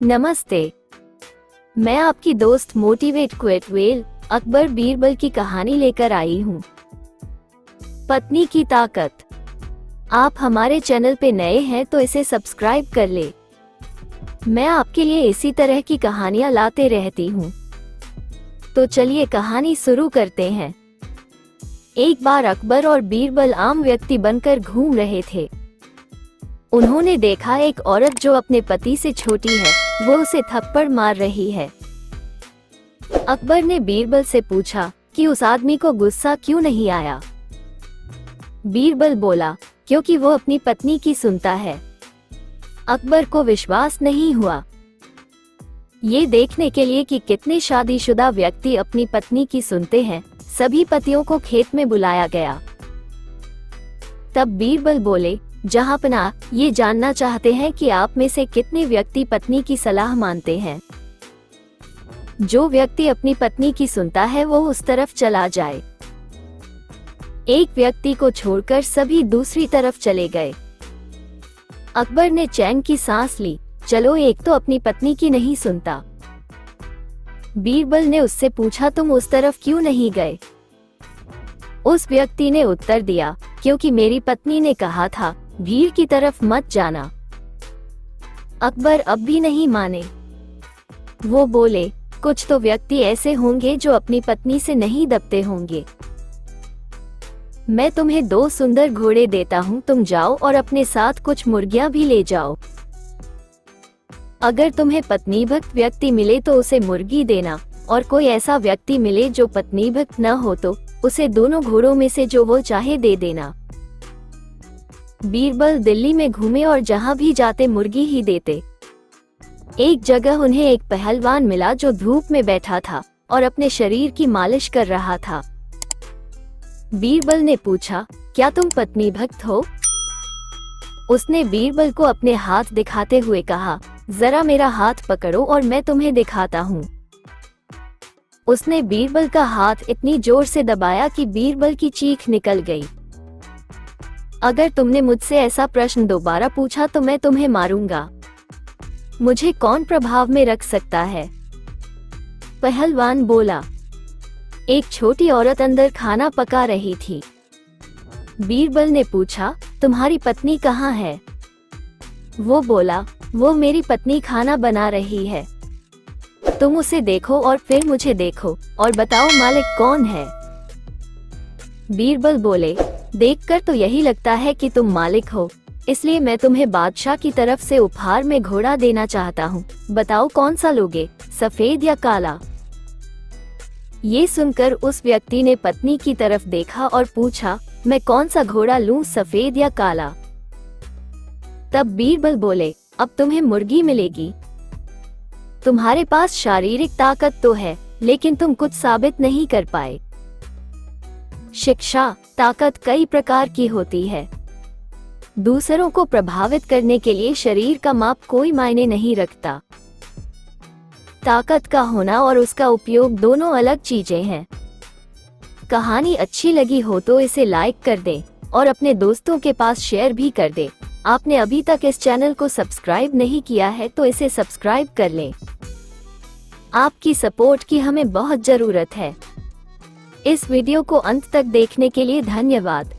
नमस्ते। मैं आपकी दोस्त motivate quit well Akbar Birbal की कहानी लेकर आई हूँ। पत्नी की ताकत। आप हमारे चैनल पे नए हैं तो इसे सब्सक्राइब कर ले। मैं आपके लिए इसी तरह की कहानियां लाते रहती हूँ। तो चलिए कहानी शुरू करते हैं। एक बार अकबर और बीरबल आम व्यक्ति बनकर घूम रहे थे। उन्होंने देखा एक औरत जो अपने पति से छोटी है, वो उसे थप्पड़ मार रही है। अकबर ने बीरबल से पूछा कि उस आदमी को गुस्सा क्यों नहीं आया। बीरबल बोला, क्योंकि वो अपनी पत्नी की सुनता है। अकबर को विश्वास नहीं हुआ। ये देखने के लिए कि कितने शादीशुदा व्यक्ति अपनी पत्नी की सुनते हैं, सभी पतियों को खेत में बुलाया गया। तब बीरबल बोले, जहांपनाह, ये जानना चाहते हैं कि आप में से कितने व्यक्ति पत्नी की सलाह मानते हैं। जो व्यक्ति अपनी पत्नी की सुनता है वो उस तरफ चला जाए। एक व्यक्ति को छोड़कर सभी दूसरी तरफ चले गए। अकबर ने चैन की सांस ली। चलो, एक तो अपनी पत्नी की नहीं सुनता। बीरबल ने उससे पूछा, तुम उस तरफ क्यों नहीं गए? उस व्यक्ति ने उत्तर दिया, क्योंकि मेरी पत्नी ने कहा था भीड़ की तरफ मत जाना। अकबर अब भी नहीं माने। वो बोले, कुछ तो व्यक्ति ऐसे होंगे जो अपनी पत्नी से नहीं दबते होंगे। मैं तुम्हें 2 सुंदर घोड़े देता हूँ, तुम जाओ और अपने साथ कुछ मुर्गियां भी ले जाओ। अगर तुम्हें पत्नी भक्त व्यक्ति मिले तो उसे मुर्गी देना, और कोई ऐसा व्यक्ति मिले जो पत्नी भक्त न हो तो उसे दोनों घोड़ों में से जो वो चाहे दे देना। बीरबल दिल्ली में घूमे और जहां भी जाते मुर्गी ही देते। एक जगह उन्हें एक पहलवान मिला जो धूप में बैठा था और अपने शरीर की मालिश कर रहा था। बीरबल ने पूछा, क्या तुम पत्नी भक्त हो? उसने बीरबल को अपने हाथ दिखाते हुए कहा, जरा मेरा हाथ पकड़ो और मैं तुम्हें दिखाता हूँ। उसने बीरबल का हाथ इतनी जोर से दबाया कि बीरबल की चीख निकल गई। अगर तुमने मुझसे ऐसा प्रश्न दोबारा पूछा तो मैं तुम्हें मारूंगा। मुझे कौन प्रभाव में रख सकता है? पहलवान बोला। एक छोटी औरत अंदर खाना पका रही थी। बीरबल ने पूछा, तुम्हारी पत्नी कहाँ है? वो बोला, वो मेरी पत्नी खाना बना रही है। तुम उसे देखो और फिर मुझे देखो और बताओ मालिक कौन है? बीरबल बोले, देखकर तो यही लगता है कि तुम मालिक हो, इसलिए मैं तुम्हें बादशाह की तरफ से उपहार में घोड़ा देना चाहता हूँ। बताओ कौन सा लोगे, सफेद या काला? ये सुनकर उस व्यक्ति ने पत्नी की तरफ देखा और पूछा, मैं कौन सा घोड़ा लूं, सफेद या काला? तब बीरबल बोले, अब तुम्हें मुर्गी मिलेगी। तुम्हारे पास शारीरिक ताकत तो है, लेकिन तुम कुछ साबित नहीं कर पाए। शिक्षा, ताकत कई प्रकार की होती है। दूसरों को प्रभावित करने के लिए शरीर का माप कोई मायने नहीं रखता। ताकत का होना और उसका उपयोग दोनों अलग चीजें हैं। कहानी अच्छी लगी हो तो इसे लाइक कर दें और अपने दोस्तों के पास शेयर भी कर दें। आपने अभी तक इस चैनल को सब्सक्राइब नहीं किया है तो इसे सब्सक्राइब कर लें। आपकी सपोर्ट की हमें बहुत जरूरत है। इस वीडियो को अंत तक देखने के लिए धन्यवाद।